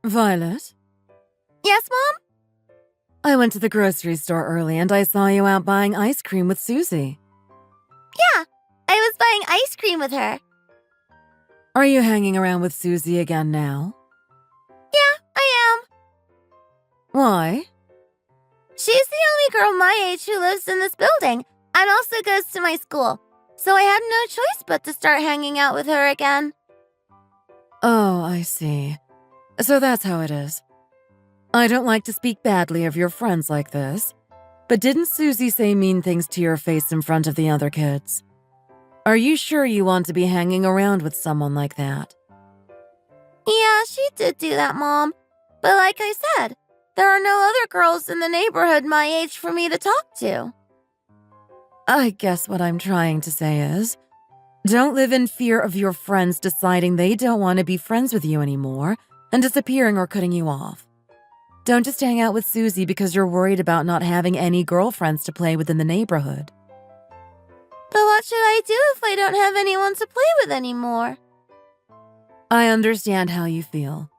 Violet? Yes, Mom? I went to the grocery store early and I saw you out buying ice cream with Susie. Yeah, I was buying ice cream with her. Are you hanging around with Susie again now? Yeah, I am. Why? She's the only girl my age who lives in this building and also goes to my school, so I had no choice but to start hanging out with her again. Oh, I see. So that's how it is. I don't like to speak badly of your friends like this, but didn't Susie say mean things to your face in front of the other kids? Are you sure you want to be hanging around with someone like that? Yeah, she did do that, Mom. But like I said, there are no other girls in the neighborhood my age for me to talk to. I guess what I'm trying to say is, don't live in fear of your friends deciding they don't want to be friends with you anymore and disappearing or cutting you off. Don't just hang out with Susie because you're worried about not having any girlfriends to play with in the neighborhood. But what should I do if I don't have anyone to play with anymore? I understand how you feel,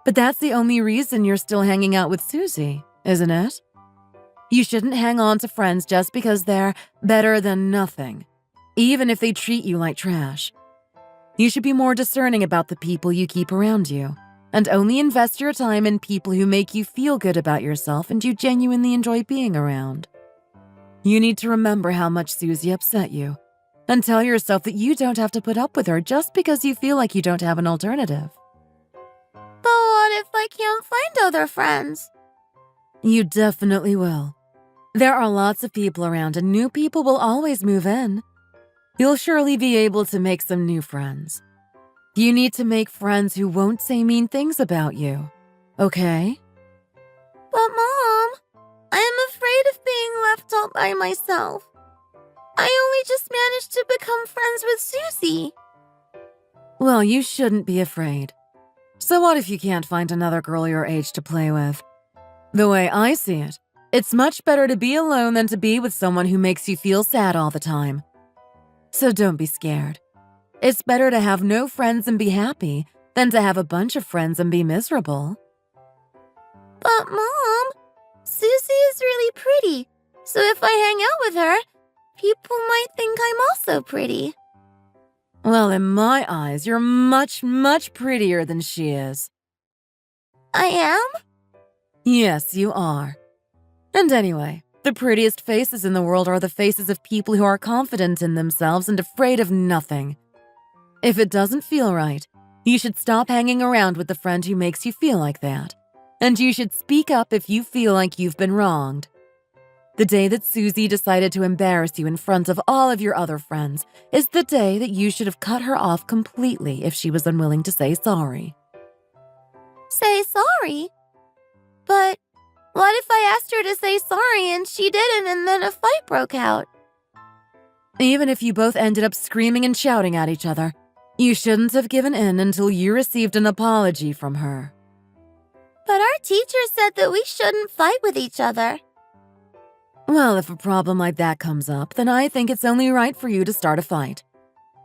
but that's the only reason you're still hanging out with Susie, isn't it? You shouldn't hang on to friends just because they're better than nothing, even if they treat you like trash. You should be more discerning about the people you keep around you, and only invest your time in people who make you feel good about yourself and you genuinely enjoy being around. You need to remember how much Susie upset you, and tell yourself that you don't have to put up with her just because you feel like you don't have an alternative. But what if I can't find other friends? You definitely will. There are lots of people around and new people will always move in. You'll surely be able to make some new friends. You need to make friends who won't say mean things about you, okay? But Mom, I am afraid of being left out by myself. I only just managed to become friends with Susie. Well, you shouldn't be afraid. So what if you can't find another girl your age to play with? The way I see it, it's much better to be alone than to be with someone who makes you feel sad all the time. So don't be scared. It's better to have no friends and be happy than to have a bunch of friends and be miserable. But Mom, Susie is really pretty, so if I hang out with her, people might think I'm also pretty. Well, in my eyes, you're much, much prettier than she is. I am? Yes, you are. And anyway, the prettiest faces in the world are the faces of people who are confident in themselves and afraid of nothing. If it doesn't feel right, you should stop hanging around with the friend who makes you feel like that. And you should speak up if you feel like you've been wronged. The day that Susie decided to embarrass you in front of all of your other friends is the day that you should have cut her off completely if she was unwilling to say sorry. Say sorry? But what if I asked her to say sorry and she didn't and then a fight broke out? Even if you both ended up screaming and shouting at each other, you shouldn't have given in until you received an apology from her. But our teacher said that we shouldn't fight with each other. Well, if a problem like that comes up, then I think it's only right for you to start a fight.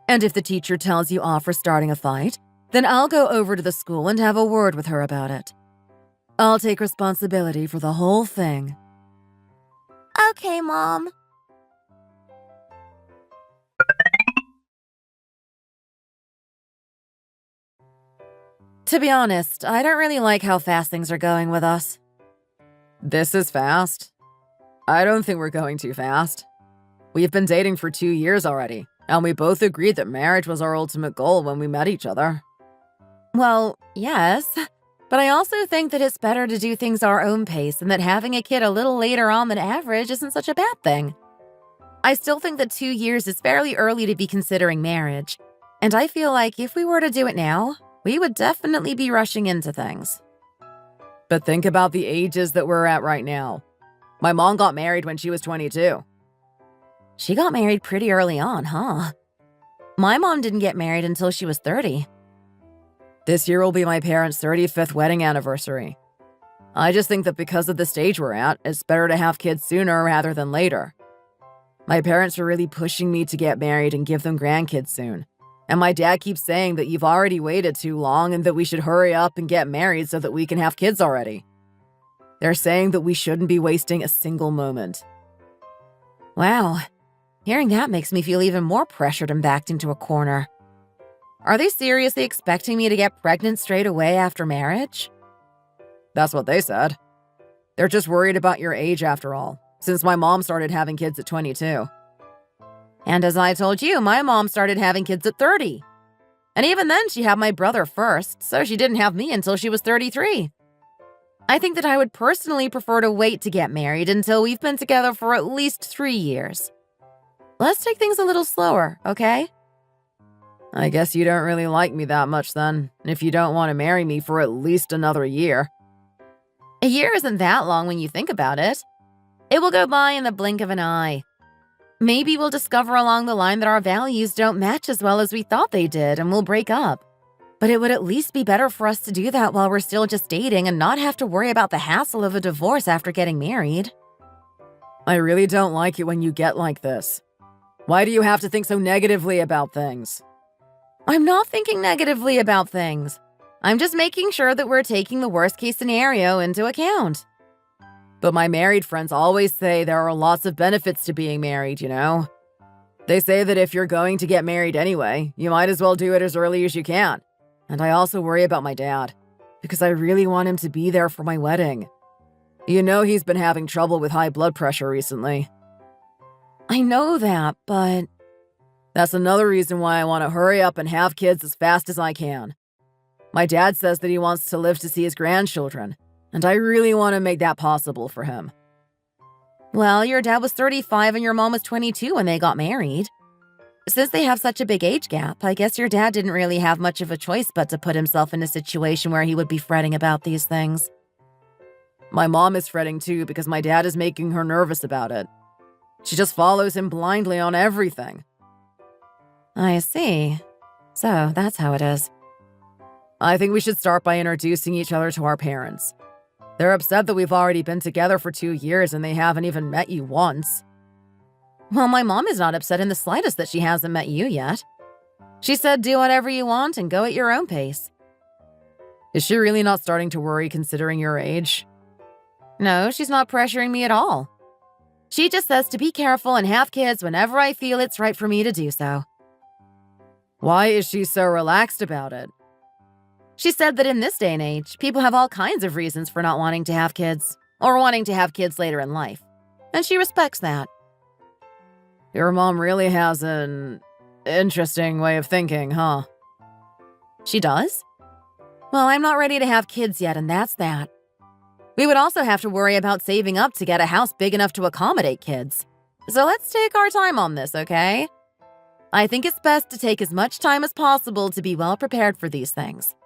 And if the teacher tells you off for starting a fight, then I'll go over to the school and have a word with her about it. I'll take responsibility for the whole thing. Okay, Mom. To be honest, I don't really like how fast things are going with us. This is fast? I don't think we're going too fast. We've been dating for 2 years already, and we both agreed that marriage was our ultimate goal when we met each other. Well, yes, but I also think that it's better to do things our own pace and that having a kid a little later on than average isn't such a bad thing. I still think that 2 years is fairly early to be considering marriage, and I feel like if we were to do it now, we would definitely be rushing into things. But think about the ages that we're at right now. My mom got married when she was 22. She got married pretty early on, huh? My mom didn't get married until she was 30. This year will be my parents' 35th wedding anniversary. I just think that because of the stage we're at, it's better to have kids sooner rather than later. My parents are really pushing me to get married and give them grandkids soon. And my dad keeps saying that you've already waited too long and that we should hurry up and get married so that we can have kids already. They're saying that we shouldn't be wasting a single moment. Wow, hearing that makes me feel even more pressured and backed into a corner. Are they seriously expecting me to get pregnant straight away after marriage? That's what they said. They're just worried about your age after all, since my mom started having kids at 22. And as I told you, my mom started having kids at 30. And even then, she had my brother first, so she didn't have me until she was 33. I think that I would personally prefer to wait to get married until we've been together for at least 3 years. Let's take things a little slower, okay? I guess you don't really like me that much then, if you don't want to marry me for at least another year. A year isn't that long when you think about it. It will go by in the blink of an eye. Maybe we'll discover along the line that our values don't match as well as we thought they did and we'll break up. But it would at least be better for us to do that while we're still just dating and not have to worry about the hassle of a divorce after getting married. I really don't like it when you get like this. Why do you have to think so negatively about things? I'm not thinking negatively about things. I'm just making sure that we're taking the worst-case scenario into account. But my married friends always say there are lots of benefits to being married, you know? They say that if you're going to get married anyway, you might as well do it as early as you can. And I also worry about my dad, because I really want him to be there for my wedding. You know he's been having trouble with high blood pressure recently. I know that, but... That's another reason why I want to hurry up and have kids as fast as I can. My dad says that he wants to live to see his grandchildren, and I really want to make that possible for him. Well, your dad was 35 and your mom was 22 when they got married. Since they have such a big age gap, I guess your dad didn't really have much of a choice but to put himself in a situation where he would be fretting about these things. My mom is fretting too because my dad is making her nervous about it. She just follows him blindly on everything. I see. So, that's how it is. I think we should start by introducing each other to our parents. They're upset that we've already been together for 2 years and they haven't even met you once. Well, my mom is not upset in the slightest that she hasn't met you yet. She said do whatever you want and go at your own pace. Is she really not starting to worry considering your age? No, she's not pressuring me at all. She just says to be careful and have kids whenever I feel it's right for me to do so. Why is she so relaxed about it? She said that in this day and age, people have all kinds of reasons for not wanting to have kids, or wanting to have kids later in life. And she respects that. Your mom really has an interesting way of thinking, huh? She does? Well, I'm not ready to have kids yet, and that's that. We would also have to worry about saving up to get a house big enough to accommodate kids. So let's take our time on this, okay? I think it's best to take as much time as possible to be well prepared for these things.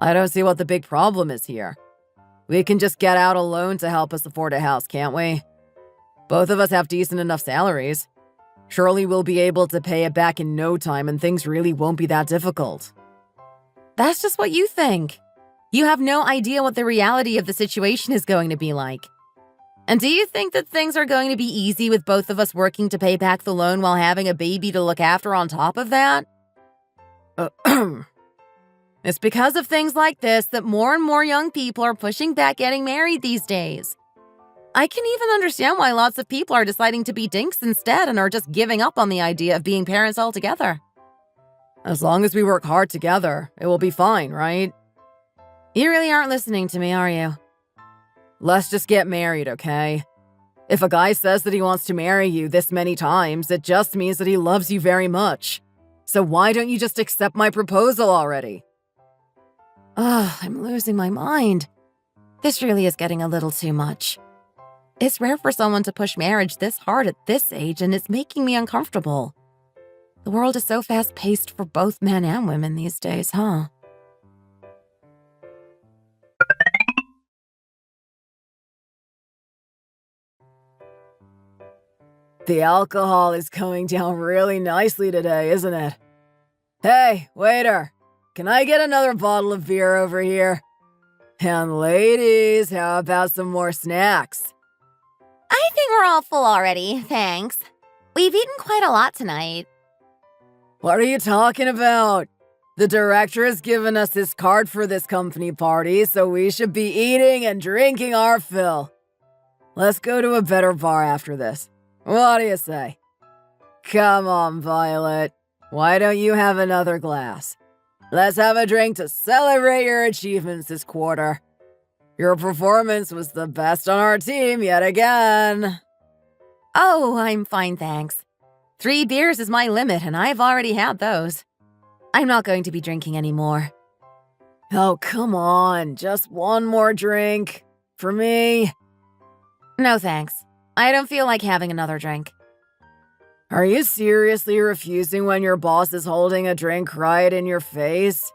I don't see what the big problem is here. We can just get out a loan to help us afford a house, can't we? Both of us have decent enough salaries. Surely we'll be able to pay it back in no time and things really won't be that difficult. That's just what you think. You have no idea what the reality of the situation is going to be like. And do you think that things are going to be easy with both of us working to pay back the loan while having a baby to look after on top of that? It's because of things like this that more and more young people are pushing back getting married these days. I can even understand why lots of people are deciding to be dinks instead and are just giving up on the idea of being parents altogether. As long as we work hard together, it will be fine, right? You really aren't listening to me, are you? Let's just get married, okay? If a guy says that he wants to marry you this many times, it just means that he loves you very much. So why don't you just accept my proposal already? Ugh, I'm losing my mind. This really is getting a little too much. It's rare for someone to push marriage this hard at this age, and it's making me uncomfortable. The world is so fast-paced for both men and women these days, huh? The alcohol is going down really nicely today, isn't it? Hey, waiter, can I get another bottle of beer over here? And ladies, how about some more snacks? I think we're all full already, thanks. We've eaten quite a lot tonight. What are you talking about? The director has given us his card for this company party, so we should be eating and drinking our fill. Let's go to a better bar after this. What do you say? Come on, Violet. Why don't you have another glass? Let's have a drink to celebrate your achievements this quarter. Your performance was the best on our team yet again. Oh, I'm fine, thanks. 3 beers is my limit, and I've already had those. I'm not going to be drinking anymore. Oh, come on. Just one more drink. For me. No, thanks. I don't feel like having another drink. Are you seriously refusing when your boss is holding a drink right in your face?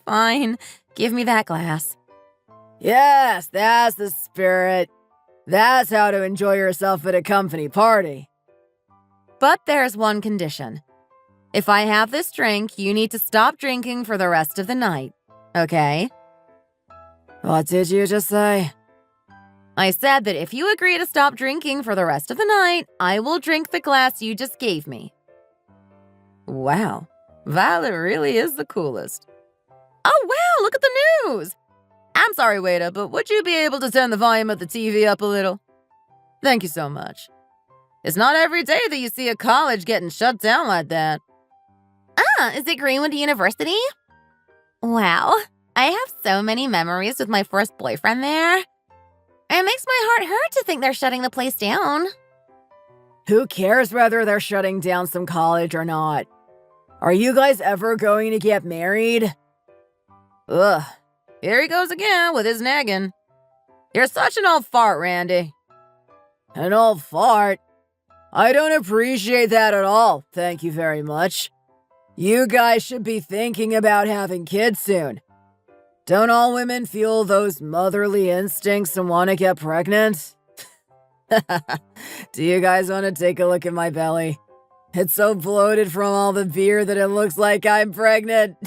Fine. Give me that glass. Yes, that's the spirit. That's how to enjoy yourself at a company party. But there's one condition. If I have this drink, you need to stop drinking for the rest of the night. Okay? What did you just say? I said that if you agree to stop drinking for the rest of the night, I will drink the glass you just gave me. Wow. Violet really is the coolest. Oh, wow, look at the news! I'm sorry, waiter, but would you be able to turn the volume of the TV up a little? Thank you so much. It's not every day that you see a college getting shut down like that. Is it Greenwood University? Wow, I have so many memories with my first boyfriend there. It makes my heart hurt to think they're shutting the place down. Who cares whether they're shutting down some college or not? Are you guys ever going to get married? Ugh, here he goes again with his nagging. You're such an old fart, Randy. An old fart? I don't appreciate that at all, thank you very much. You guys should be thinking about having kids soon. Don't all women feel those motherly instincts and want to get pregnant? Do you guys want to take a look at my belly? It's so bloated from all the beer that it looks like I'm pregnant.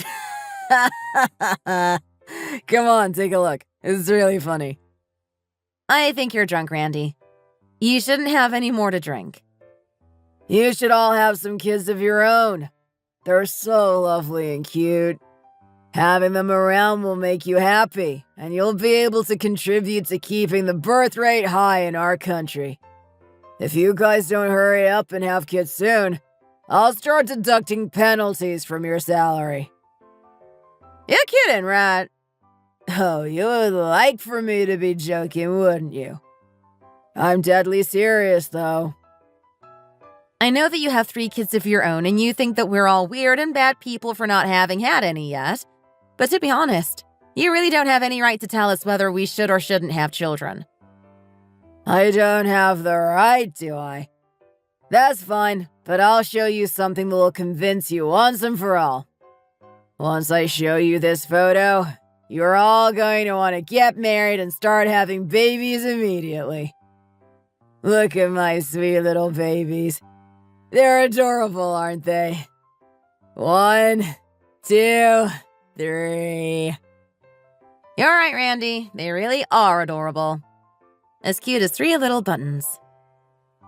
Come on, take a look. It's really funny. I think you're drunk, Randy. You shouldn't have any more to drink. You should all have some kids of your own. They're so lovely and cute. Having them around will make you happy, and you'll be able to contribute to keeping the birth rate high in our country. If you guys don't hurry up and have kids soon, I'll start deducting penalties from your salary. You're kidding, right? Oh, you would like for me to be joking, wouldn't you? I'm deadly serious, though. I know that you have 3 kids of your own, and you think that we're all weird and bad people for not having had any yet. But to be honest, you really don't have any right to tell us whether we should or shouldn't have children. I don't have the right, do I? That's fine, but I'll show you something that will convince you once and for all. Once I show you this photo, you're all going to want to get married and start having babies immediately. Look at my sweet little babies. They're adorable, aren't they? 1, 2, 3. You're right, Randy. They really are adorable. As cute as 3 little buttons.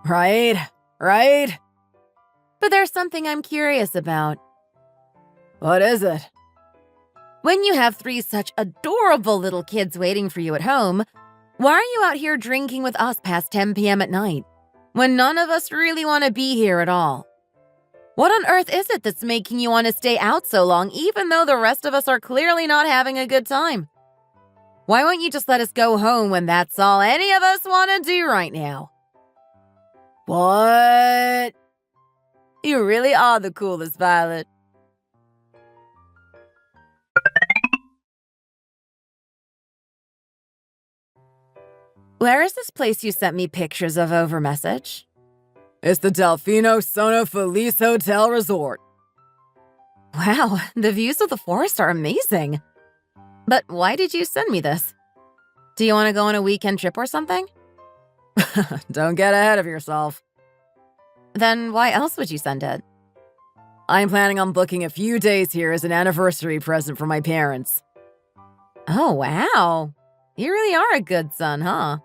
Right? But there's something I'm curious about. What is it? When you have 3 such adorable little kids waiting for you at home, why are you out here drinking with us past 10 p.m. at night, when none of us really want to be here at all? What on earth is it that's making you want to stay out so long, even though the rest of us are clearly not having a good time? Why won't you just let us go home when that's all any of us want to do right now? What? You really are the coolest, Violet. Where is this place you sent me pictures of over message? It's the Delfino Sono Felice Hotel Resort. Wow, the views of the forest are amazing. But why did you send me this? Do you want to go on a weekend trip or something? Don't get ahead of yourself. Then why else would you send it? I'm planning on booking a few days here as an anniversary present for my parents. Oh, wow. You really are a good son, huh?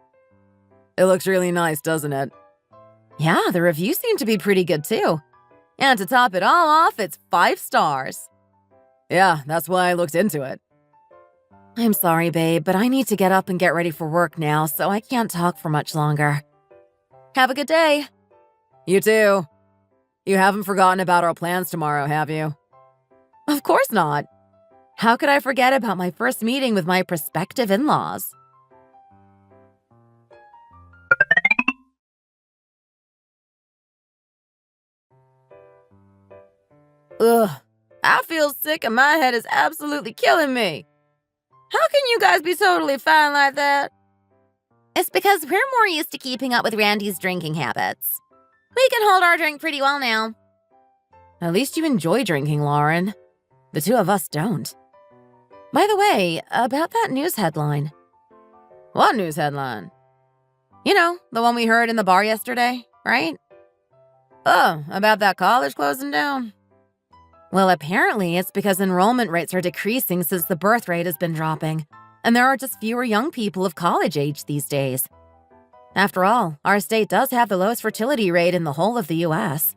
It looks really nice, doesn't it? Yeah, the reviews seem to be pretty good too. And to top it all off, it's 5 stars. Yeah, that's why I looked into it. I'm sorry, babe, but I need to get up and get ready for work now, so I can't talk for much longer. Have a good day. You too. You haven't forgotten about our plans tomorrow, have you? Of course not. How could I forget about my first meeting with my prospective in-laws? Ugh, I feel sick and my head is absolutely killing me. How can you guys be totally fine like that? It's because we're more used to keeping up with Randy's drinking habits. We can hold our drink pretty well now. At least you enjoy drinking, Lauren. The two of us don't. By the way, about that news headline. What news headline? You know, the one we heard in the bar yesterday, right? Oh, about that college closing down? Well, apparently it's because enrollment rates are decreasing since the birth rate has been dropping, and there are just fewer young people of college age these days. After all, our state does have the lowest fertility rate in the whole of the U.S.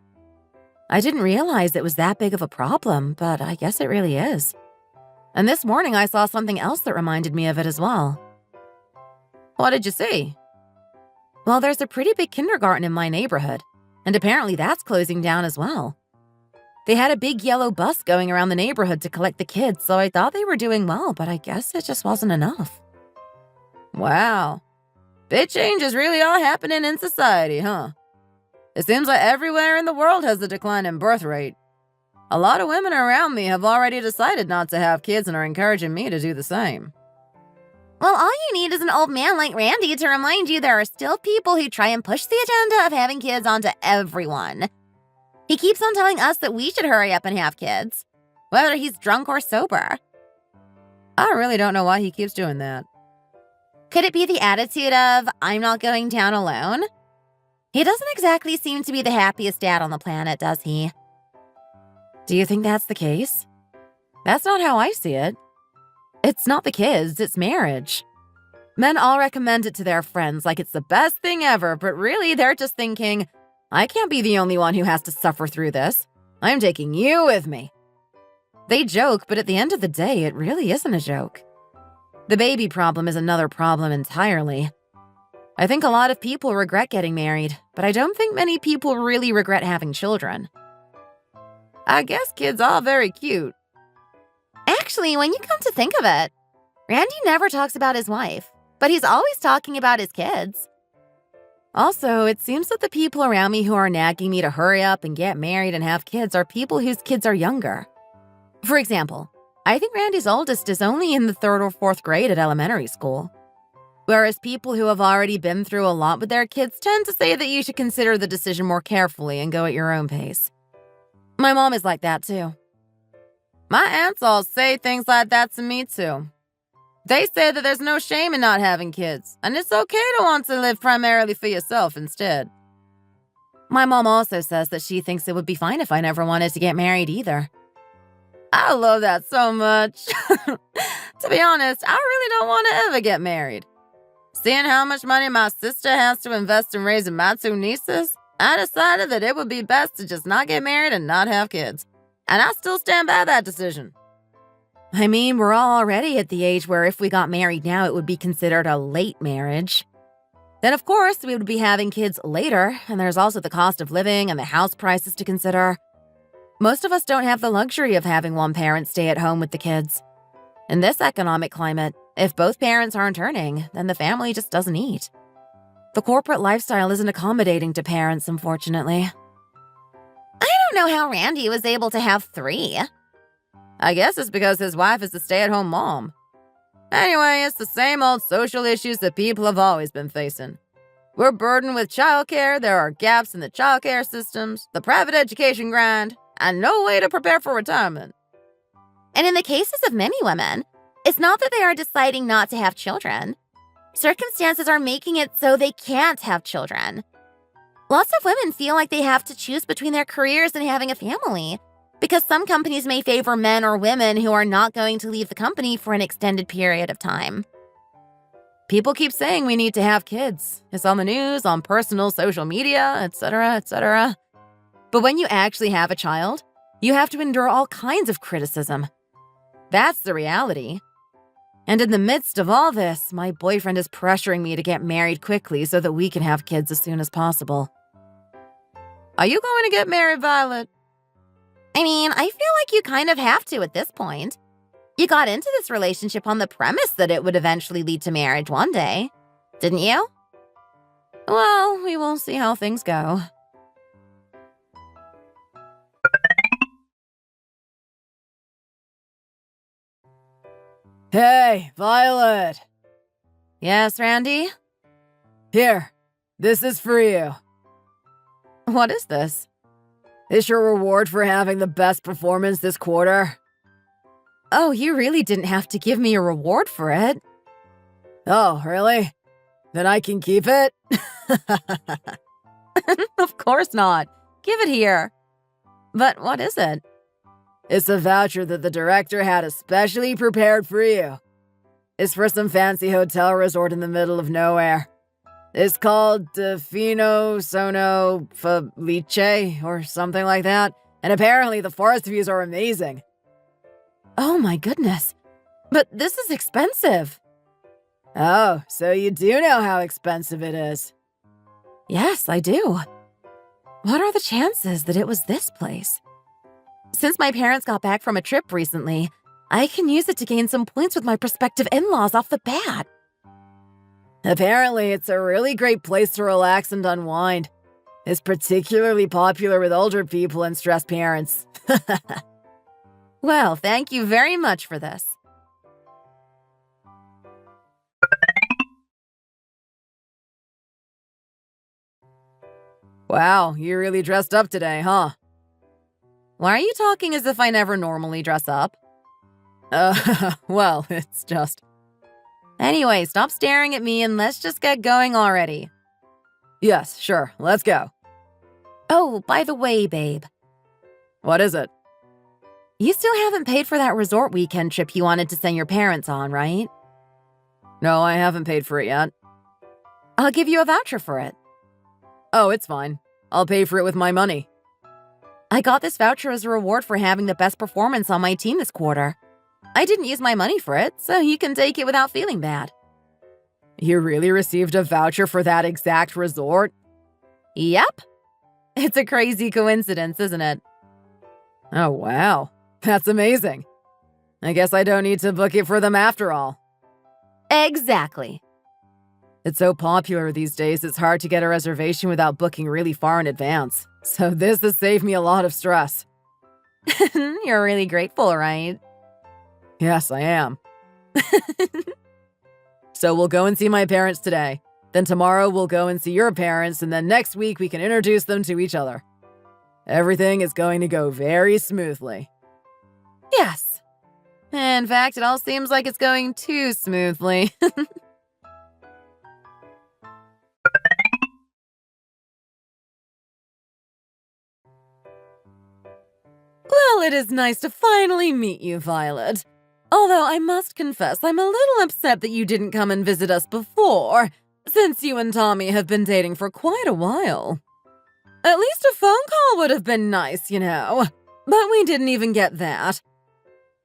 I didn't realize it was that big of a problem, but I guess it really is. And this morning I saw something else that reminded me of it as well. What did you see? Well, there's a pretty big kindergarten in my neighborhood, and apparently that's closing down as well. They had a big yellow bus going around the neighborhood to collect the kids, so I thought they were doing well, but I guess it just wasn't enough. Wow. Big changes really are happening in society, huh? It seems like everywhere in the world has a decline in birth rate. A lot of women around me have already decided not to have kids and are encouraging me to do the same. Well, all you need is an old man like Randy to remind you there are still people who try and push the agenda of having kids onto everyone. He keeps on telling us that we should hurry up and have kids, whether he's drunk or sober. I really don't know why he keeps doing that. Could it be the attitude of, I'm not going down alone? He doesn't exactly seem to be the happiest dad on the planet, does he? Do you think that's the case? That's not how I see it. It's not the kids, it's marriage. Men all recommend it to their friends like it's the best thing ever, but really they're just thinking, I can't be the only one who has to suffer through this. I'm taking you with me. They joke, but at the end of the day, it really isn't a joke. The baby problem is another problem entirely. I think a lot of people regret getting married, but I don't think many people really regret having children. I guess kids are very cute. Actually, when you come to think of it, Randy never talks about his wife, but he's always talking about his kids. Also, it seems that the people around me who are nagging me to hurry up and get married and have kids are people whose kids are younger. For example, I think Randy's oldest is only in the 3rd or 4th grade at elementary school. Whereas people who have already been through a lot with their kids tend to say that you should consider the decision more carefully and go at your own pace. My mom is like that too. My aunts all say things like that to me too. They say that there's no shame in not having kids, and it's okay to want to live primarily for yourself instead. My mom also says that she thinks it would be fine if I never wanted to get married either. I love that so much. To be honest, I really don't want to ever get married. Seeing how much money my sister has to invest in raising my 2 nieces, I decided that it would be best to just not get married and not have kids. And I still stand by that decision. I mean, we're all already at the age where if we got married now, it would be considered a late marriage. Then, of course, we would be having kids later, and there's also the cost of living and the house prices to consider. Most of us don't have the luxury of having one parent stay at home with the kids. In this economic climate, if both parents aren't earning, then the family just doesn't eat. The corporate lifestyle isn't accommodating to parents, unfortunately. I don't know how Randy was able to have 3. I guess it's because his wife is a stay-at-home mom. Anyway, it's the same old social issues that people have always been facing. We're burdened with childcare, there are gaps in the childcare systems, the private education grind, and no way to prepare for retirement. And in the cases of many women, it's not that they are deciding not to have children. Circumstances are making it so they can't have children. Lots of women feel like they have to choose between their careers and having a family, because some companies may favor men or women who are not going to leave the company for an extended period of time. People keep saying we need to have kids. It's on the news, on personal social media, etc., etc. But when you actually have a child, you have to endure all kinds of criticism. That's the reality. And in the midst of all this, my boyfriend is pressuring me to get married quickly so that we can have kids as soon as possible. Are you going to get married, Violet? I mean, I feel like you kind of have to at this point. You got into this relationship on the premise that it would eventually lead to marriage one day, didn't you? Well, we will see how things go. Hey, Violet! Yes, Randy? Here, this is for you. What is this? Is your reward for having the best performance this quarter? Oh, you really didn't have to give me a reward for it. Oh, really? Then I can keep it? Of course not. Give it here. But what is it? It's a voucher that the director had especially prepared for you. It's for some fancy hotel resort in the middle of nowhere. It's called Defino Sono Felice or something like that. And apparently the forest views are amazing. Oh my goodness. But this is expensive. Oh, so you do know how expensive it is. Yes, I do. What are the chances that it was this place? Since my parents got back from a trip recently, I can use it to gain some points with my prospective in-laws off the bat. Apparently, it's a really great place to relax and unwind. It's particularly popular with older people and stressed parents. Well, thank you very much for this. Wow, you really dressed up today, huh? Why are you talking as if I never normally dress up? Well, it's just... Anyway, stop staring at me and let's just get going already. Yes, sure, let's go. Oh, by the way, babe. What is it? You still haven't paid for that resort weekend trip you wanted to send your parents on, right? No, I haven't paid for it yet. I'll give you a voucher for it. Oh, it's fine. I'll pay for it with my money. I got this voucher as a reward for having the best performance on my team this quarter. I didn't use my money for it, so you can take it without feeling bad. You really received a voucher for that exact resort? Yep. It's a crazy coincidence, isn't it? Oh, wow. That's amazing. I guess I don't need to book it for them after all. Exactly. It's so popular these days, it's hard to get a reservation without booking really far in advance. So this has saved me a lot of stress. You're really grateful, right? Yes, I am. So we'll go and see my parents today. Then tomorrow we'll go and see your parents, and then next week we can introduce them to each other. Everything is going to go very smoothly. Yes. In fact, it all seems like it's going too smoothly. Well, it is nice to finally meet you, Violet. Although I must confess, I'm a little upset that you didn't come and visit us before, since you and Tommy have been dating for quite a while. At least a phone call would have been nice, you know. But we didn't even get that.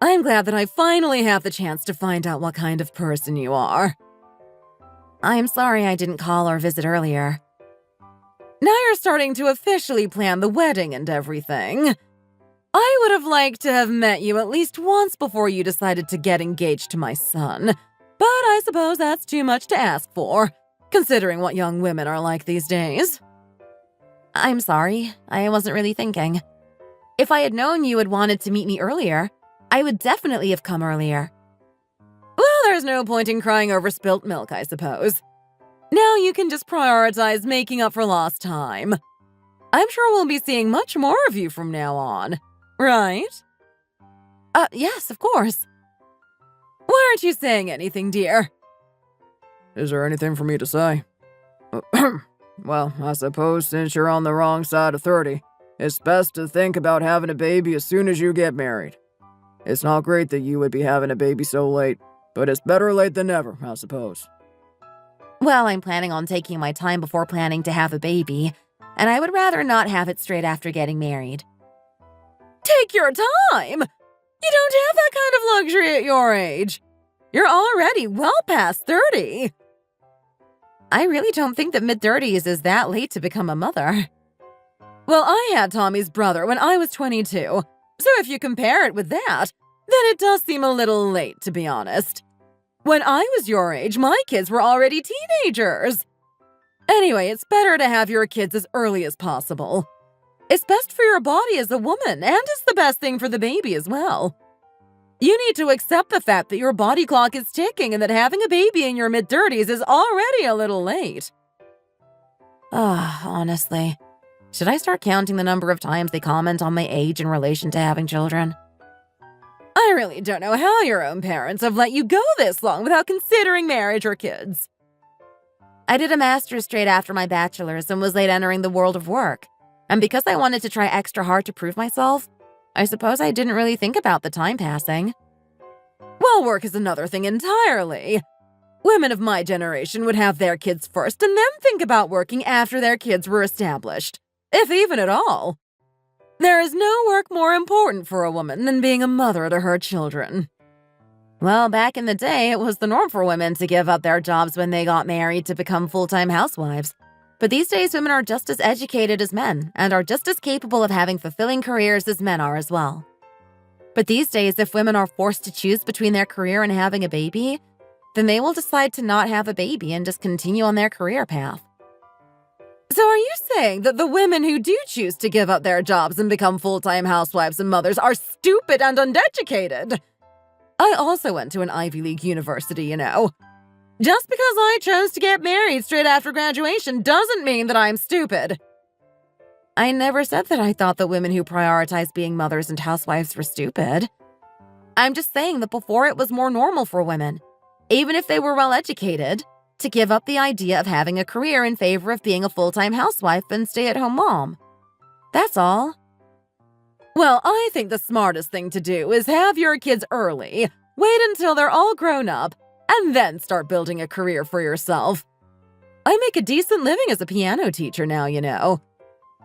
I'm glad that I finally have the chance to find out what kind of person you are. I'm sorry I didn't call or visit earlier. Now you're starting to officially plan the wedding and everything. I would have liked to have met you at least once before you decided to get engaged to my son. But I suppose that's too much to ask for, considering what young women are like these days. I'm sorry. I wasn't really thinking. If I had known you had wanted to meet me earlier, I would definitely have come earlier. Well, there's no point in crying over spilt milk, I suppose. Now you can just prioritize making up for lost time. I'm sure we'll be seeing much more of you from now on. Right? Yes, of course. Why aren't you saying anything, dear? Is there anything for me to say? Well, I suppose since you're on the wrong side of 30, it's best to think about having a baby as soon as you get married. It's not great that you would be having a baby so late, but it's better late than never, I suppose. Well, I'm planning on taking my time before planning to have a baby, and I would rather not have it straight after getting married. Take your time! You don't have that kind of luxury at your age. You're already well past 30. I really don't think that mid-30s is that late to become a mother. Well, I had Tommy's brother when I was 22, so if you compare it with that, then it does seem a little late, to be honest. When I was your age, my kids were already teenagers. Anyway, it's better to have your kids as early as possible. It's best for your body as a woman, and it's the best thing for the baby as well. You need to accept the fact that your body clock is ticking and that having a baby in your mid-30s is already a little late. Honestly, should I start counting the number of times they comment on my age in relation to having children? I really don't know how your own parents have let you go this long without considering marriage or kids. I did a master's straight after my bachelor's and was late entering the world of work. And because I wanted to try extra hard to prove myself, I suppose I didn't really think about the time passing. Well, work is another thing entirely. Women of my generation would have their kids first and then think about working after their kids were established, if even at all. There is no work more important for a woman than being a mother to her children. Well, back in the day, it was the norm for women to give up their jobs when they got married to become full-time housewives. But these days, women are just as educated as men and are just as capable of having fulfilling careers as men are as well. But these days, if women are forced to choose between their career and having a baby, then they will decide to not have a baby and just continue on their career path. So are you saying that the women who do choose to give up their jobs and become full-time housewives and mothers are stupid and uneducated? I also went to an Ivy League university, you know. Just because I chose to get married straight after graduation doesn't mean that I'm stupid. I never said that I thought that women who prioritize being mothers and housewives were stupid. I'm just saying that before it was more normal for women, even if they were well-educated, to give up the idea of having a career in favor of being a full-time housewife and stay-at-home mom. That's all. Well, I think the smartest thing to do is have your kids early, wait until they're all grown up, and then start building a career for yourself. I make a decent living as a piano teacher now, you know.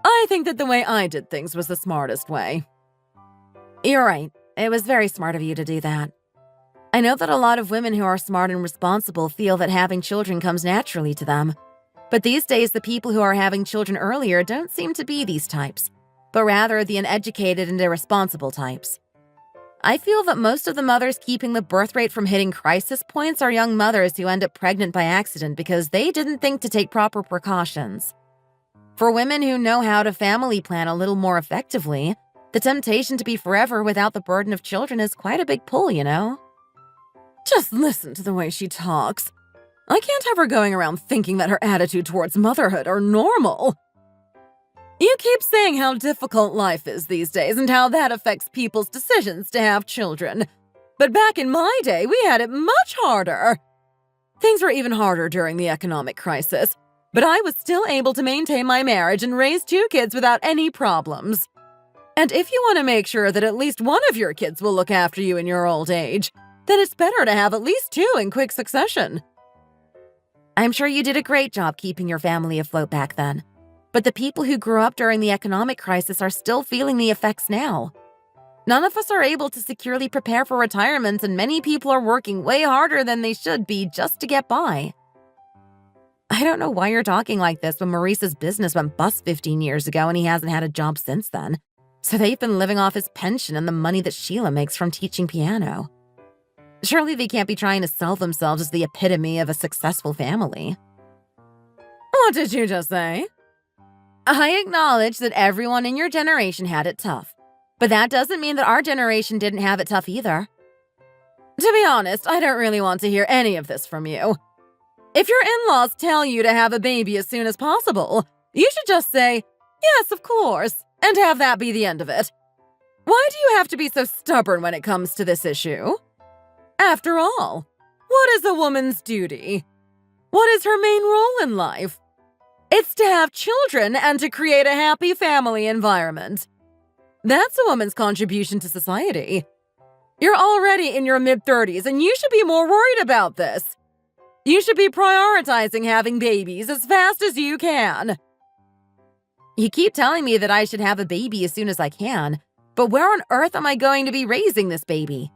I think that the way I did things was the smartest way. You're right. It was very smart of you to do that. I know that a lot of women who are smart and responsible feel that having children comes naturally to them. But these days, the people who are having children earlier don't seem to be these types, but rather the uneducated and irresponsible types. I feel that most of the mothers keeping the birth rate from hitting crisis points are young mothers who end up pregnant by accident because they didn't think to take proper precautions. For women who know how to family plan a little more effectively, the temptation to be forever without the burden of children is quite a big pull, you know? Just listen to the way she talks. I can't have her going around thinking that her attitude towards motherhood are normal. You keep saying how difficult life is these days and how that affects people's decisions to have children. But back in my day, we had it much harder. Things were even harder during the economic crisis, but I was still able to maintain my marriage and raise 2 kids without any problems. And if you want to make sure that at least one of your kids will look after you in your old age, then it's better to have at least 2 in quick succession. I'm sure you did a great job keeping your family afloat back then. But the people who grew up during the economic crisis are still feeling the effects now. None of us are able to securely prepare for retirement, and many people are working way harder than they should be just to get by. I don't know why you're talking like this when Maurice's business went bust 15 years ago and he hasn't had a job since then. So they've been living off his pension and the money that Sheila makes from teaching piano. Surely they can't be trying to sell themselves as the epitome of a successful family. What did you just say? I acknowledge that everyone in your generation had it tough, but that doesn't mean that our generation didn't have it tough either. To be honest, I don't really want to hear any of this from you. If your in-laws tell you to have a baby as soon as possible, you should just say, yes, of course, and have that be the end of it. Why do you have to be so stubborn when it comes to this issue? After all, what is a woman's duty? What is her main role in life? It's to have children and to create a happy family environment. That's a woman's contribution to society. You're already in your mid-30s and you should be more worried about this. You should be prioritizing having babies as fast as you can. You keep telling me that I should have a baby as soon as I can, but where on earth am I going to be raising this baby?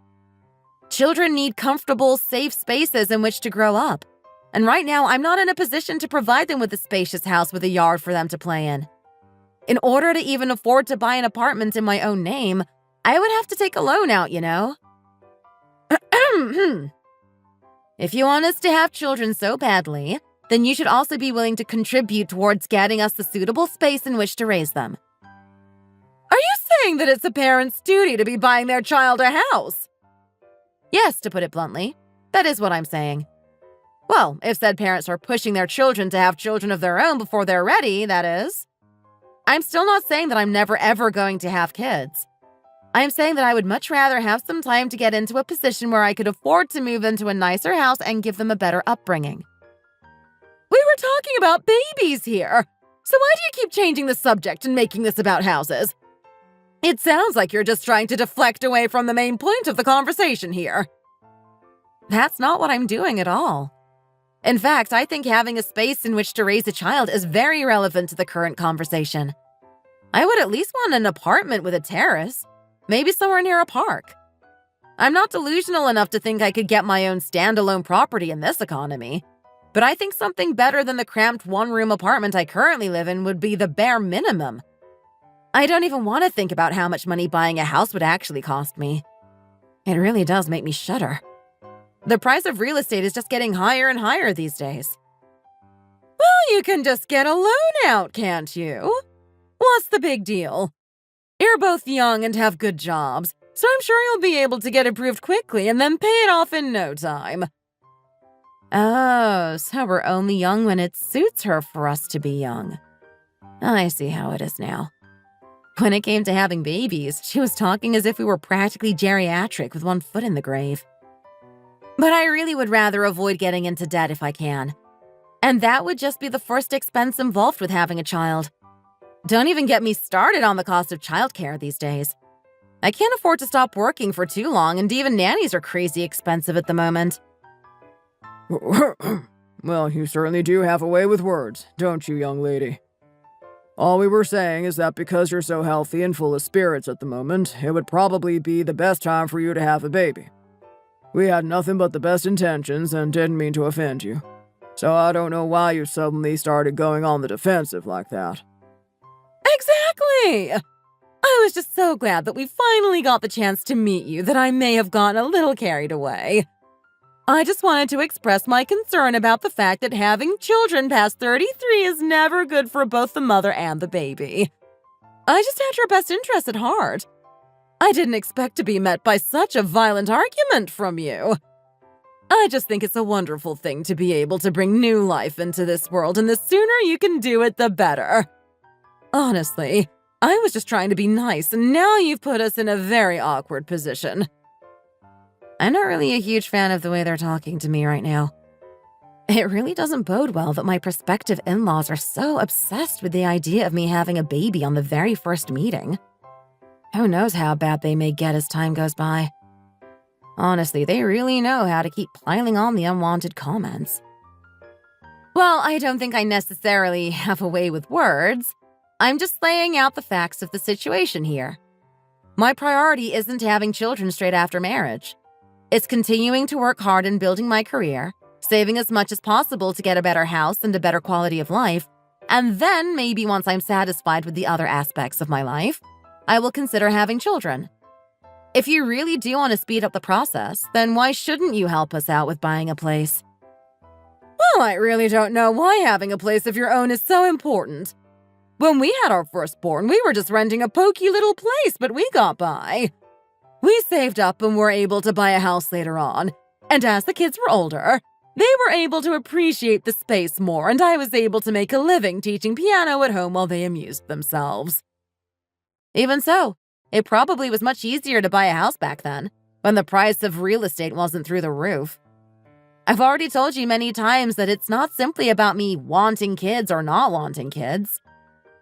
Children need comfortable, safe spaces in which to grow up. And right now, I'm not in a position to provide them with a spacious house with a yard for them to play in. In order to even afford to buy an apartment in my own name, I would have to take a loan out, you know? If you want us to have children so badly, then you should also be willing to contribute towards getting us the suitable space in which to raise them. Are you saying that it's a parent's duty to be buying their child a house? Yes, to put it bluntly, that is what I'm saying. Well, if said parents are pushing their children to have children of their own before they're ready, that is. I'm still not saying that I'm never ever going to have kids. I am saying that I would much rather have some time to get into a position where I could afford to move into a nicer house and give them a better upbringing. We were talking about babies here. So why do you keep changing the subject and making this about houses? It sounds like you're just trying to deflect away from the main point of the conversation here. That's not what I'm doing at all. In fact, I think having a space in which to raise a child is very relevant to the current conversation. I would at least want an apartment with a terrace, maybe somewhere near a park. I'm not delusional enough to think I could get my own standalone property in this economy, but I think something better than the cramped one-room apartment I currently live in would be the bare minimum. I don't even want to think about how much money buying a house would actually cost me. It really does make me shudder. The price of real estate is just getting higher and higher these days. Well, you can just get a loan out, can't you? What's the big deal? You're both young and have good jobs, so I'm sure you'll be able to get approved quickly and then pay it off in no time. Oh, so we're only young when it suits her for us to be young. I see how it is now. When it came to having babies, she was talking as if we were practically geriatric with one foot in the grave. But I really would rather avoid getting into debt if I can. And that would just be the first expense involved with having a child. Don't even get me started on the cost of childcare these days. I can't afford to stop working for too long, and even nannies are crazy expensive at the moment. Well, you certainly do have a way with words, don't you, young lady? All we were saying is that because you're so healthy and full of spirits at the moment, it would probably be the best time for you to have a baby. We had nothing but the best intentions and didn't mean to offend you. So I don't know why you suddenly started going on the defensive like that. Exactly! I was just so glad that we finally got the chance to meet you that I may have gotten a little carried away. I just wanted to express my concern about the fact that having children past 33 is never good for both the mother and the baby. I just had your best interests at heart. I didn't expect to be met by such a violent argument from you. I just think it's a wonderful thing to be able to bring new life into this world, and the sooner you can do it, the better. Honestly, I was just trying to be nice, and now you've put us in a very awkward position. I'm not really a huge fan of the way they're talking to me right now. It really doesn't bode well that my prospective in-laws are so obsessed with the idea of me having a baby on the very first meeting. Who knows how bad they may get as time goes by. Honestly, they really know how to keep piling on the unwanted comments. Well, I don't think I necessarily have a way with words. I'm just laying out the facts of the situation here. My priority isn't having children straight after marriage. It's continuing to work hard in building my career, saving as much as possible to get a better house and a better quality of life, and then maybe once I'm satisfied with the other aspects of my life, I will consider having children. If you really do want to speed up the process, then why shouldn't you help us out with buying a place? Well, I really don't know why having a place of your own is so important. When we had our firstborn, we were just renting a pokey little place, but we got by. We saved up and were able to buy a house later on, and as the kids were older, they were able to appreciate the space more, and I was able to make a living teaching piano at home while they amused themselves. Even so, it probably was much easier to buy a house back then, when the price of real estate wasn't through the roof. I've already told you many times that it's not simply about me wanting kids or not wanting kids.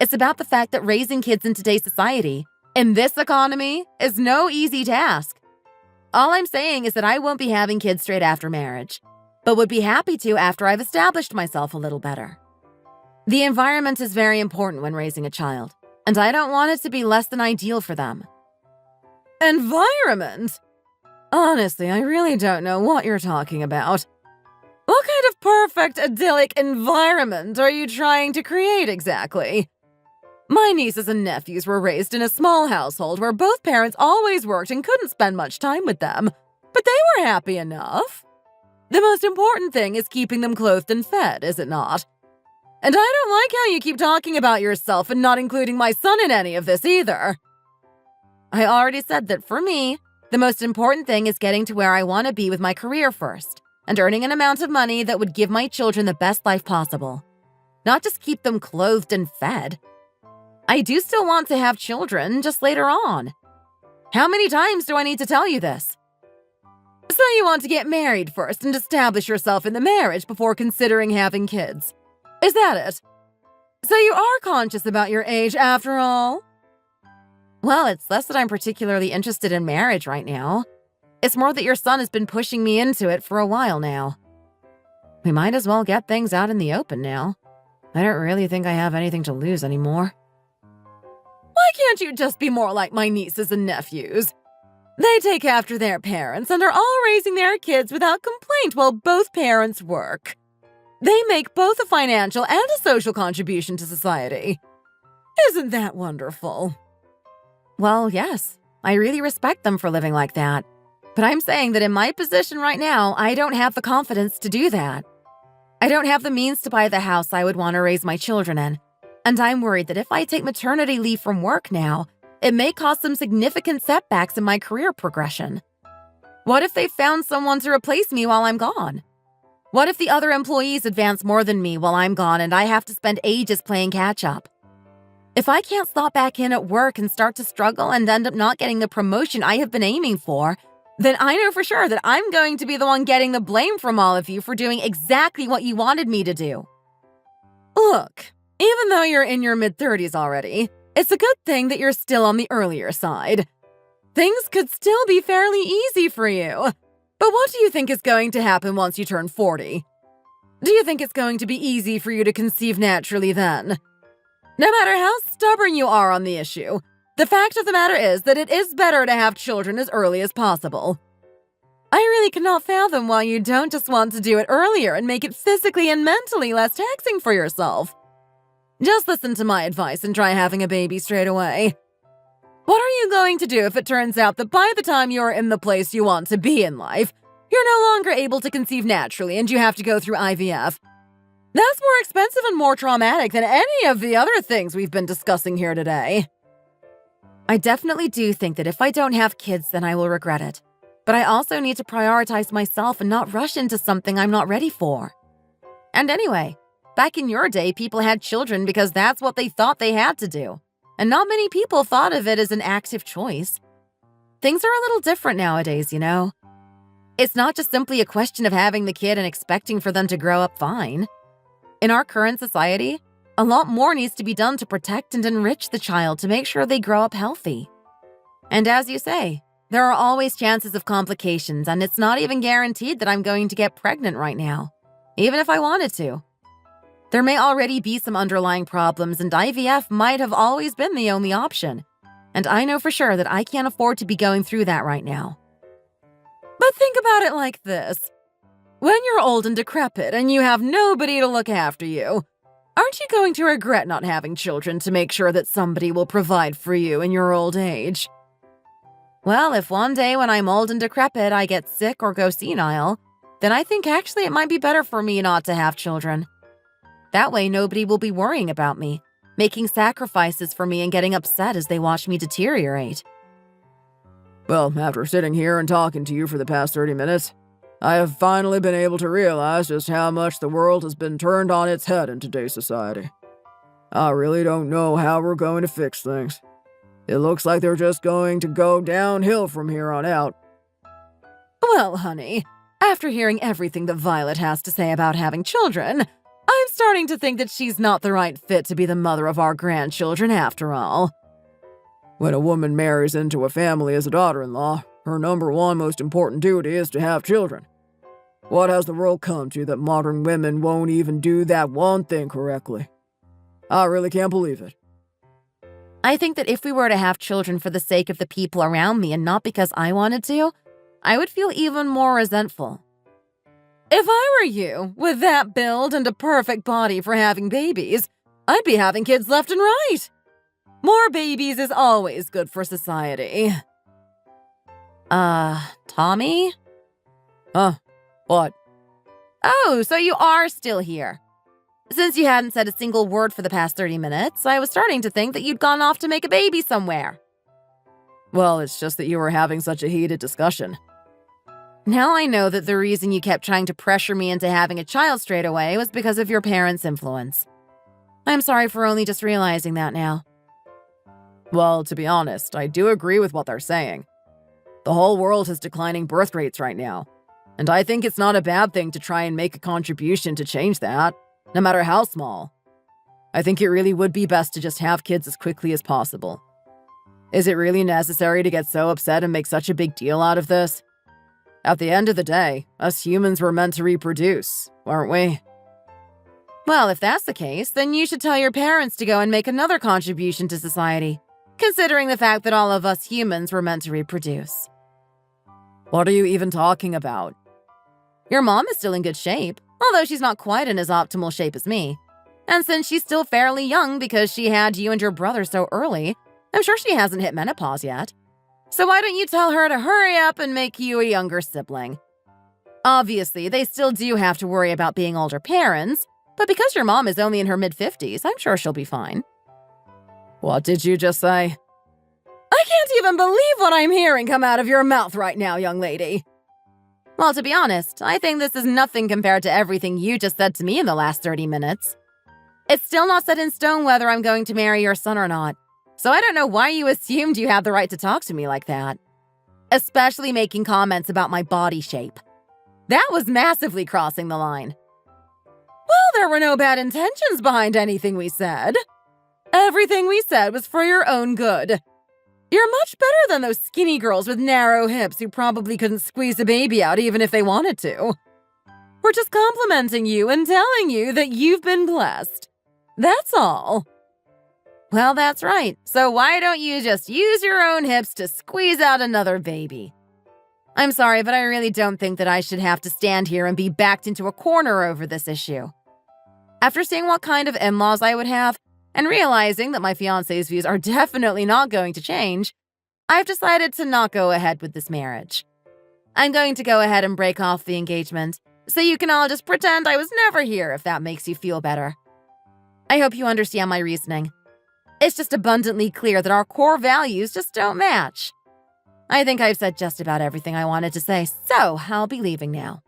It's about the fact that raising kids in today's society, in this economy, is no easy task. All I'm saying is that I won't be having kids straight after marriage, but would be happy to after I've established myself a little better. The environment is very important when raising a child, and I don't want it to be less than ideal for them. Environment? Honestly, I really don't know what you're talking about. What kind of perfect, idyllic environment are you trying to create exactly? My nieces and nephews were raised in a small household where both parents always worked and couldn't spend much time with them, but they were happy enough. The most important thing is keeping them clothed and fed, is it not? And I don't like how you keep talking about yourself and not including my son in any of this either. I already said that for me, the most important thing is getting to where I want to be with my career first, and earning an amount of money that would give my children the best life possible. Not just keep them clothed and fed. I do still want to have children, just later on. How many times do I need to tell you this? So you want to get married first and establish yourself in the marriage before considering having kids. Is that it? So you are conscious about your age after all? Well, it's less that I'm particularly interested in marriage right now. It's more that your son has been pushing me into it for a while now. We might as well get things out in the open now. I don't really think I have anything to lose anymore. Why can't you just be more like my nieces and nephews? They take after their parents and are all raising their kids without complaint while both parents work. They make both a financial and a social contribution to society. Isn't that wonderful? Well, yes, I really respect them for living like that. But I'm saying that in my position right now, I don't have the confidence to do that. I don't have the means to buy the house I would want to raise my children in. And I'm worried that if I take maternity leave from work now, it may cause some significant setbacks in my career progression. What if they found someone to replace me while I'm gone? What if the other employees advance more than me while I'm gone and I have to spend ages playing catch-up? If I can't slot back in at work and start to struggle and end up not getting the promotion I have been aiming for, then I know for sure that I'm going to be the one getting the blame from all of you for doing exactly what you wanted me to do. Look, even though you're in your mid-30s already, it's a good thing that you're still on the earlier side. Things could still be fairly easy for you. But what do you think is going to happen once you turn 40? Do you think it's going to be easy for you to conceive naturally then? No matter how stubborn you are on the issue, the fact of the matter is that it is better to have children as early as possible. I really cannot fathom why you don't just want to do it earlier and make it physically and mentally less taxing for yourself. Just listen to my advice and try having a baby straight away. What are you going to do if it turns out that by the time you're in the place you want to be in life, you're no longer able to conceive naturally and you have to go through IVF? That's more expensive and more traumatic than any of the other things we've been discussing here today. I definitely do think that if I don't have kids, then I will regret it. But I also need to prioritize myself and not rush into something I'm not ready for. And anyway, back in your day, people had children because that's what they thought they had to do. And not many people thought of it as an active choice. Things are a little different nowadays, you know? It's not just simply a question of having the kid and expecting for them to grow up fine. In our current society, a lot more needs to be done to protect and enrich the child to make sure they grow up healthy. And as you say, there are always chances of complications, and it's not even guaranteed that I'm going to get pregnant right now, even if I wanted to. There may already be some underlying problems, and IVF might have always been the only option. And I know for sure that I can't afford to be going through that right now. But think about it like this. When you're old and decrepit and you have nobody to look after you, aren't you going to regret not having children to make sure that somebody will provide for you in your old age? Well, if one day when I'm old and decrepit I get sick or go senile, then I think actually it might be better for me not to have children. That way nobody will be worrying about me, making sacrifices for me and getting upset as they watch me deteriorate. Well, after sitting here and talking to you for the past 30 minutes, I have finally been able to realize just how much the world has been turned on its head in today's society. I really don't know how we're going to fix things. It looks like they're just going to go downhill from here on out. Well, honey, after hearing everything that Violet has to say about having children, I'm starting to think that she's not the right fit to be the mother of our grandchildren after all. When a woman marries into a family as a daughter-in-law, her number one most important duty is to have children. What has the world come to that modern women won't even do that one thing correctly? I really can't believe it. I think that if we were to have children for the sake of the people around me and not because I wanted to, I would feel even more resentful. If I were you, with that build and a perfect body for having babies, I'd be having kids left and right. More babies is always good for society. Tommy? What? Oh, so you are still here. Since you hadn't said a single word for the past 30 minutes, I was starting to think that you'd gone off to make a baby somewhere. Well, it's just that you were having such a heated discussion. Now I know that the reason you kept trying to pressure me into having a child straight away was because of your parents' influence. I'm sorry for only just realizing that now. Well, to be honest, I do agree with what they're saying. The whole world has declining birth rates right now, and I think it's not a bad thing to try and make a contribution to change that, no matter how small. I think it really would be best to just have kids as quickly as possible. Is it really necessary to get so upset and make such a big deal out of this? At the end of the day, us humans were meant to reproduce, weren't we? Well, if that's the case, then you should tell your parents to go and make another contribution to society, considering the fact that all of us humans were meant to reproduce. What are you even talking about? Your mom is still in good shape, although she's not quite in as optimal shape as me. And since she's still fairly young because she had you and your brother so early, I'm sure she hasn't hit menopause yet. So why don't you tell her to hurry up and make you a younger sibling? Obviously, they still do have to worry about being older parents, but because your mom is only in her mid-50s, I'm sure she'll be fine. What did you just say? I can't even believe what I'm hearing come out of your mouth right now, young lady. Well, to be honest, I think this is nothing compared to everything you just said to me in the last 30 minutes. It's still not set in stone whether I'm going to marry your son or not, so I don't know why you assumed you had the right to talk to me like that. Especially making comments about my body shape. That was massively crossing the line. Well, there were no bad intentions behind anything we said. Everything we said was for your own good. You're much better than those skinny girls with narrow hips who probably couldn't squeeze a baby out even if they wanted to. We're just complimenting you and telling you that you've been blessed. That's all. Well, that's right. So why don't you just use your own hips to squeeze out another baby? I'm sorry, but I really don't think that I should have to stand here and be backed into a corner over this issue. After seeing what kind of in-laws I would have, and realizing that my fiancé's views are definitely not going to change, I've decided to not go ahead with this marriage. I'm going to go ahead and break off the engagement, so you can all just pretend I was never here if that makes you feel better. I hope you understand my reasoning. It's just abundantly clear that our core values just don't match. I think I've said just about everything I wanted to say, so I'll be leaving now.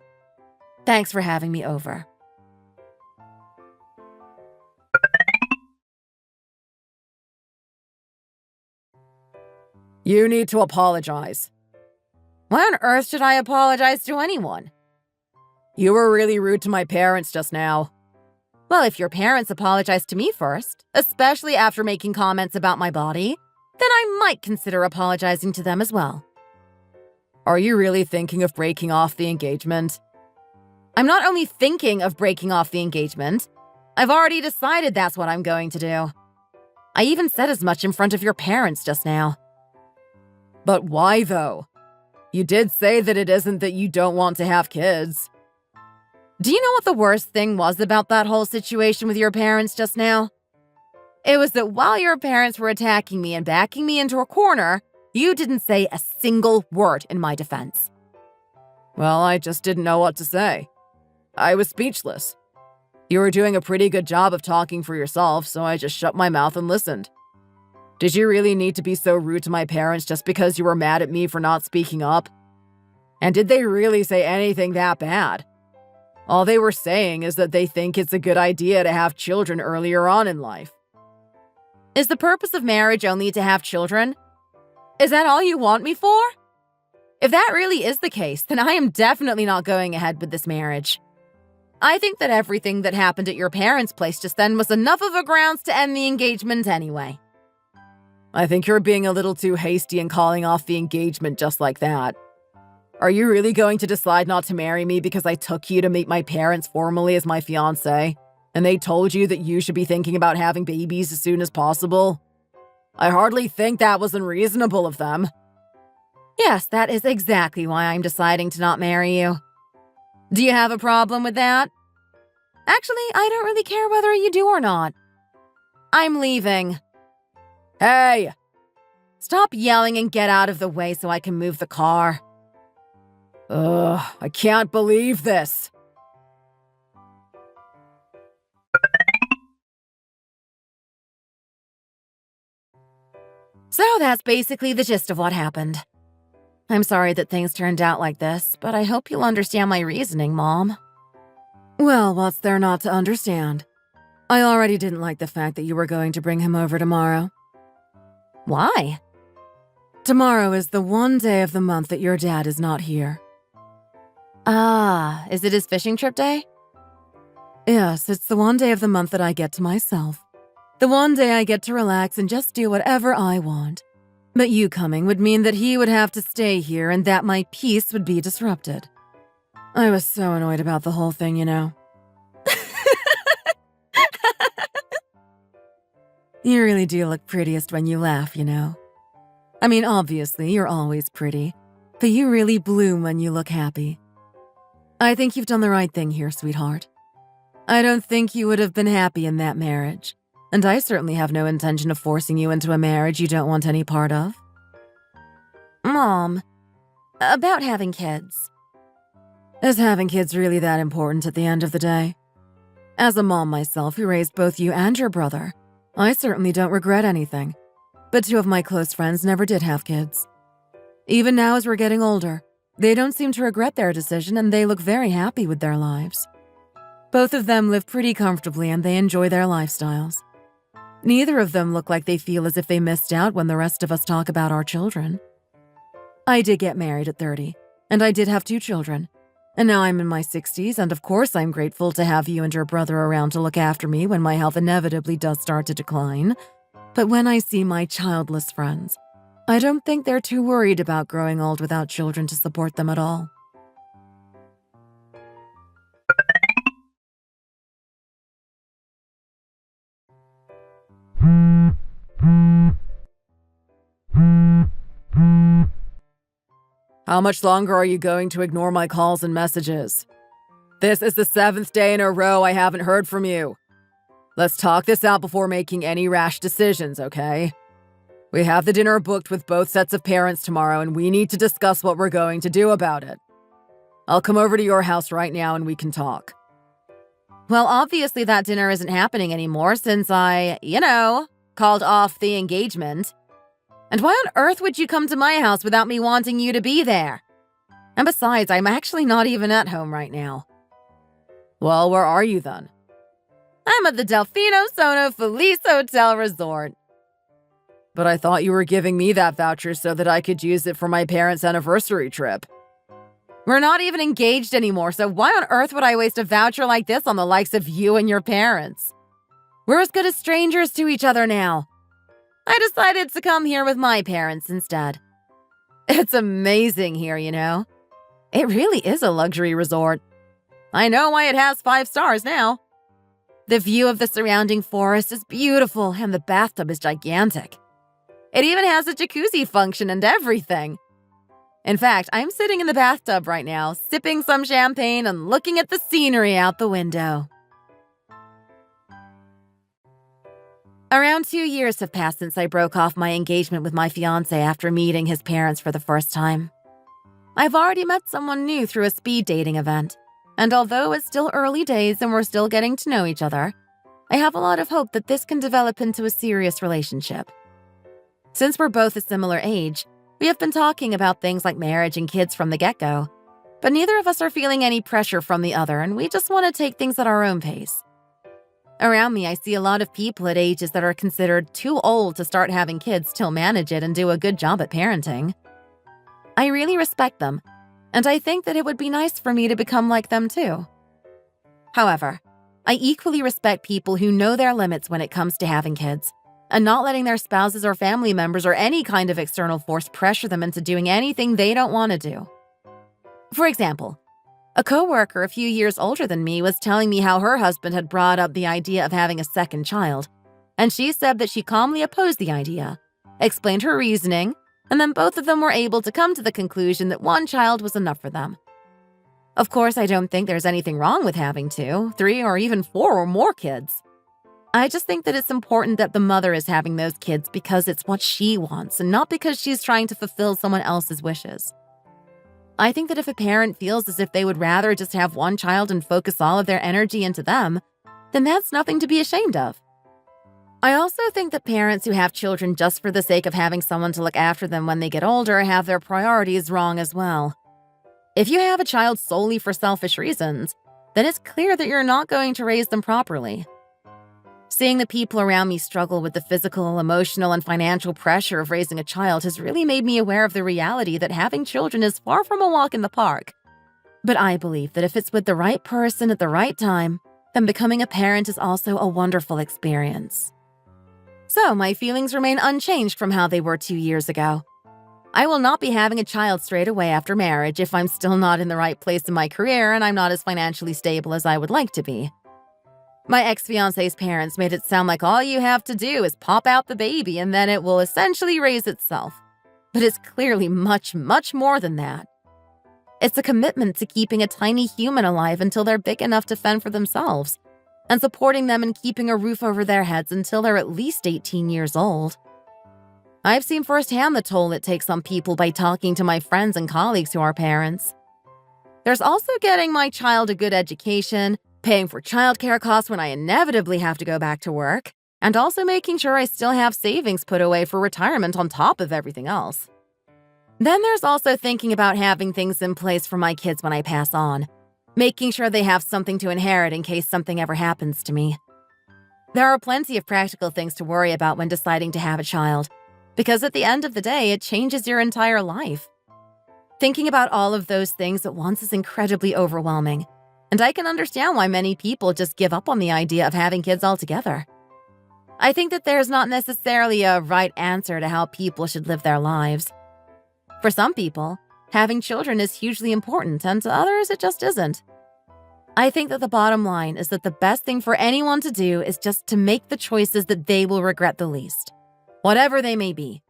Thanks for having me over. You need to apologize. Why on earth should I apologize to anyone? You were really rude to my parents just now. Well, if your parents apologize to me first, especially after making comments about my body, then I might consider apologizing to them as well. Are you really thinking of breaking off the engagement? I'm not only thinking of breaking off the engagement, I've already decided that's what I'm going to do. I even said as much in front of your parents just now. But why, though? You did say that it isn't that you don't want to have kids. Do you know what the worst thing was about that whole situation with your parents just now? It was that while your parents were attacking me and backing me into a corner, you didn't say a single word in my defense. Well, I just didn't know what to say. I was speechless. You were doing a pretty good job of talking for yourself, so I just shut my mouth and listened. Did you really need to be so rude to my parents just because you were mad at me for not speaking up? And did they really say anything that bad? All they were saying is that they think it's a good idea to have children earlier on in life. Is the purpose of marriage only to have children? Is that all you want me for? If that really is the case, then I am definitely not going ahead with this marriage. I think that everything that happened at your parents' place just then was enough of a grounds to end the engagement anyway. I think you're being a little too hasty in calling off the engagement just like that. Are you really going to decide not to marry me because I took you to meet my parents formally as my fiancé? And they told you that you should be thinking about having babies as soon as possible? I hardly think that was unreasonable of them. Yes, that is exactly why I'm deciding to not marry you. Do you have a problem with that? Actually, I don't really care whether you do or not. I'm leaving. Hey! Stop yelling and get out of the way so I can move the car. Ugh, I can't believe this. So that's basically the gist of what happened. I'm sorry that things turned out like this, but I hope you'll understand my reasoning, Mom. Well, what's there not to understand? I already didn't like the fact that you were going to bring him over tomorrow. Why? Tomorrow is the one day of the month that your dad is not here. Ah, is it his fishing trip day? Yes, it's the one day of the month that I get to myself. The one day I get to relax and just do whatever I want. But you coming would mean that he would have to stay here and that my peace would be disrupted. I was so annoyed about the whole thing, you know. You really do look prettiest when you laugh, you know. I mean, obviously, you're always pretty, but you really bloom when you look happy. I think you've done the right thing here, sweetheart. I don't think you would have been happy in that marriage, and I certainly have no intention of forcing you into a marriage you don't want any part of. Mom, about having kids. Is having kids really that important at the end of the day? As a mom myself who raised both you and your brother, I certainly don't regret anything. But two of my close friends never did have kids. Even now as we're getting older, they don't seem to regret their decision and they look very happy with their lives. Both of them live pretty comfortably and they enjoy their lifestyles. Neither of them look like they feel as if they missed out when the rest of us talk about our children. I did get married at 30, and I did have 2 children. And now I'm in my 60s, and of course I'm grateful to have you and your brother around to look after me when my health inevitably does start to decline. But when I see my childless friends, I don't think they're too worried about growing old without children to support them at all. How much longer are you going to ignore my calls and messages? This is the 7th day in a row I haven't heard from you. Let's talk this out before making any rash decisions, okay? We have the dinner booked with both sets of parents tomorrow, and we need to discuss what we're going to do about it. I'll come over to your house right now and we can talk. Well, obviously that dinner isn't happening anymore since I, called off the engagement. And why on earth would you come to my house without me wanting you to be there? And besides, I'm actually not even at home right now. Well, where are you then? I'm at the Delfino Sono Felice Hotel Resort. But I thought you were giving me that voucher so that I could use it for my parents' anniversary trip. We're not even engaged anymore, so why on earth would I waste a voucher like this on the likes of you and your parents? We're as good as strangers to each other now. I decided to come here with my parents instead. It's amazing here, you know. It really is a luxury resort. I know why it has 5 stars now. The view of the surrounding forest is beautiful and the bathtub is gigantic. It even has a jacuzzi function and everything. In fact, I'm sitting in the bathtub right now, sipping some champagne and looking at the scenery out the window. Around 2 years have passed since I broke off my engagement with my fiancé after meeting his parents for the first time. I've already met someone new through a speed dating event, and although it's still early days and we're still getting to know each other, I have a lot of hope that this can develop into a serious relationship. Since we're both a similar age, we have been talking about things like marriage and kids from the get-go, but neither of us are feeling any pressure from the other, and we just want to take things at our own pace. Around me, I see a lot of people at ages that are considered too old to start having kids still manage it and do a good job at parenting. I really respect them, and I think that it would be nice for me to become like them too. However, I equally respect people who know their limits when it comes to having kids, and not letting their spouses or family members or any kind of external force pressure them into doing anything they don't want to do. For example, A coworker a few years older than me was telling me how her husband had brought up the idea of having a second child, and she said that she calmly opposed the idea, explained her reasoning, and then both of them were able to come to the conclusion that one child was enough for them. Of course, I don't think there's anything wrong with having 2, 3, or even 4 or more kids. I just think that it's important that the mother is having those kids because it's what she wants and not because she's trying to fulfill someone else's wishes. I think that if a parent feels as if they would rather just have one child and focus all of their energy into them, then that's nothing to be ashamed of. I also think that parents who have children just for the sake of having someone to look after them when they get older have their priorities wrong as well. If you have a child solely for selfish reasons, then it's clear that you're not going to raise them properly. Seeing the people around me struggle with the physical, emotional, and financial pressure of raising a child has really made me aware of the reality that having children is far from a walk in the park. But I believe that if it's with the right person at the right time, then becoming a parent is also a wonderful experience. So my feelings remain unchanged from how they were 2 years ago. I will not be having a child straight away after marriage if I'm still not in the right place in my career and I'm not as financially stable as I would like to be. My ex-fiancé's parents made it sound like all you have to do is pop out the baby and then it will essentially raise itself. But it's clearly much, much more than that. It's a commitment to keeping a tiny human alive until they're big enough to fend for themselves, and supporting them in keeping a roof over their heads until they're at least 18 years old. I've seen firsthand the toll it takes on people by talking to my friends and colleagues who are parents. There's also getting my child a good education, paying for childcare costs when I inevitably have to go back to work, and also making sure I still have savings put away for retirement on top of everything else. Then there's also thinking about having things in place for my kids when I pass on, making sure they have something to inherit in case something ever happens to me. There are plenty of practical things to worry about when deciding to have a child, because at the end of the day, it changes your entire life. Thinking about all of those things at once is incredibly overwhelming, and I can understand why many people just give up on the idea of having kids altogether. I think that there's not necessarily a right answer to how people should live their lives. For some people, having children is hugely important, and to others, it just isn't. I think that the bottom line is that the best thing for anyone to do is just to make the choices that they will regret the least, whatever they may be.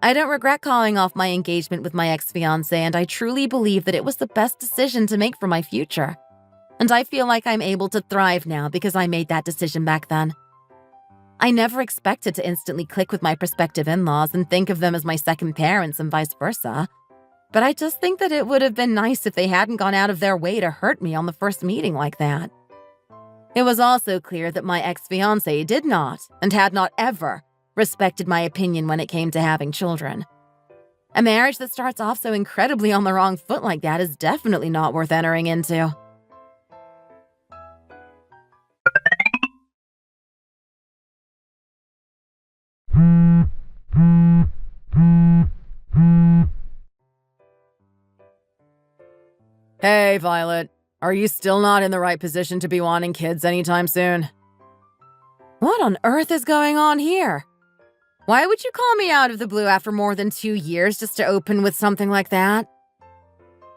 I don't regret calling off my engagement with my ex-fiancé, and I truly believe that it was the best decision to make for my future. And I feel like I'm able to thrive now because I made that decision back then. I never expected to instantly click with my prospective in-laws and think of them as my second parents and vice versa. But I just think that it would have been nice if they hadn't gone out of their way to hurt me on the first meeting like that. It was also clear that my ex-fiancé did not, and had not ever, respected my opinion when it came to having children. A marriage that starts off so incredibly on the wrong foot like that is definitely not worth entering into. Hey, Violet. Are you still not in the right position to be wanting kids anytime soon? What on earth is going on here? Why would you call me out of the blue after more than 2 years just to open with something like that?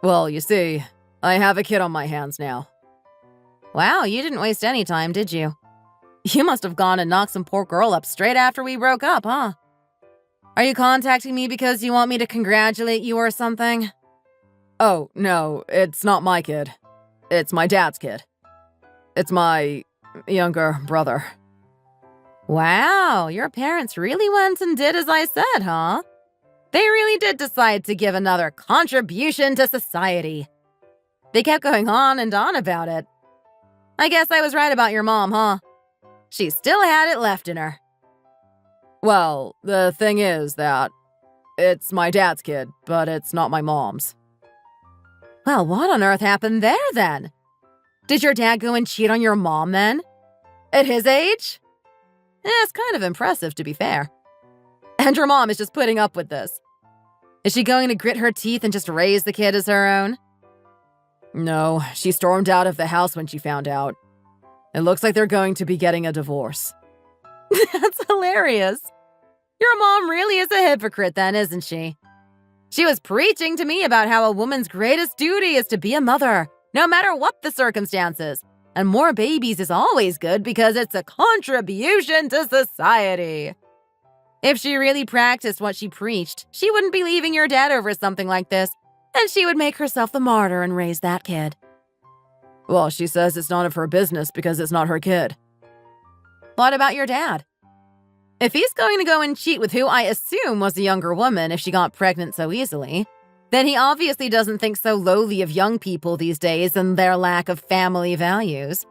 Well, you see, I have a kid on my hands now. Wow, you didn't waste any time, did you? You must have gone and knocked some poor girl up straight after we broke up, huh? Are you contacting me because you want me to congratulate you or something? Oh, no, it's not my kid. It's my dad's kid. It's my younger brother. Wow, your parents really went and did as I said, huh? They really did decide to give another contribution to society. They kept going on and on about it. I guess I was right about your mom, huh? She still had it left in her. Well, the thing is that it's my dad's kid, but it's not my mom's. Well, what on earth happened there, then? Did your dad go and cheat on your mom, then? At his age? It's kind of impressive, to be fair. And your mom is just putting up with this. Is she going to grit her teeth and just raise the kid as her own? No, she stormed out of the house when she found out. It looks like they're going to be getting a divorce. That's hilarious. Your mom really is a hypocrite then, isn't she? She was preaching to me about how a woman's greatest duty is to be a mother, no matter what the circumstances. And more babies is always good because it's a contribution to society. If she really practiced what she preached, she wouldn't be leaving your dad over something like this, and she would make herself the martyr and raise that kid. Well, she says it's none of her business because it's not her kid. What about your dad? If he's going to go and cheat with who I assume was a younger woman if she got pregnant so easily, then he obviously doesn't think so lowly of young people these days and their lack of family values.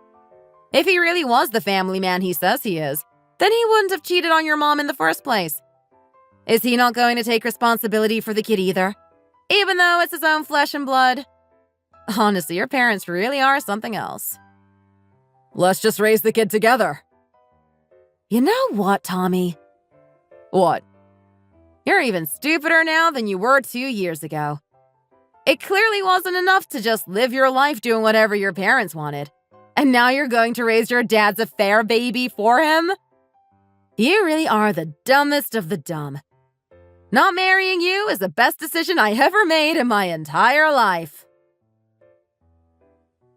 If he really was the family man he says he is, then he wouldn't have cheated on your mom in the first place. Is he not going to take responsibility for the kid either, even though it's his own flesh and blood? Honestly, your parents really are something else. Let's just raise the kid together. You know what, Tommy? What? You're even stupider now than you were 2 years ago. It clearly wasn't enough to just live your life doing whatever your parents wanted. And now you're going to raise your dad's affair baby for him? You really are the dumbest of the dumb. Not marrying you is the best decision I ever made in my entire life.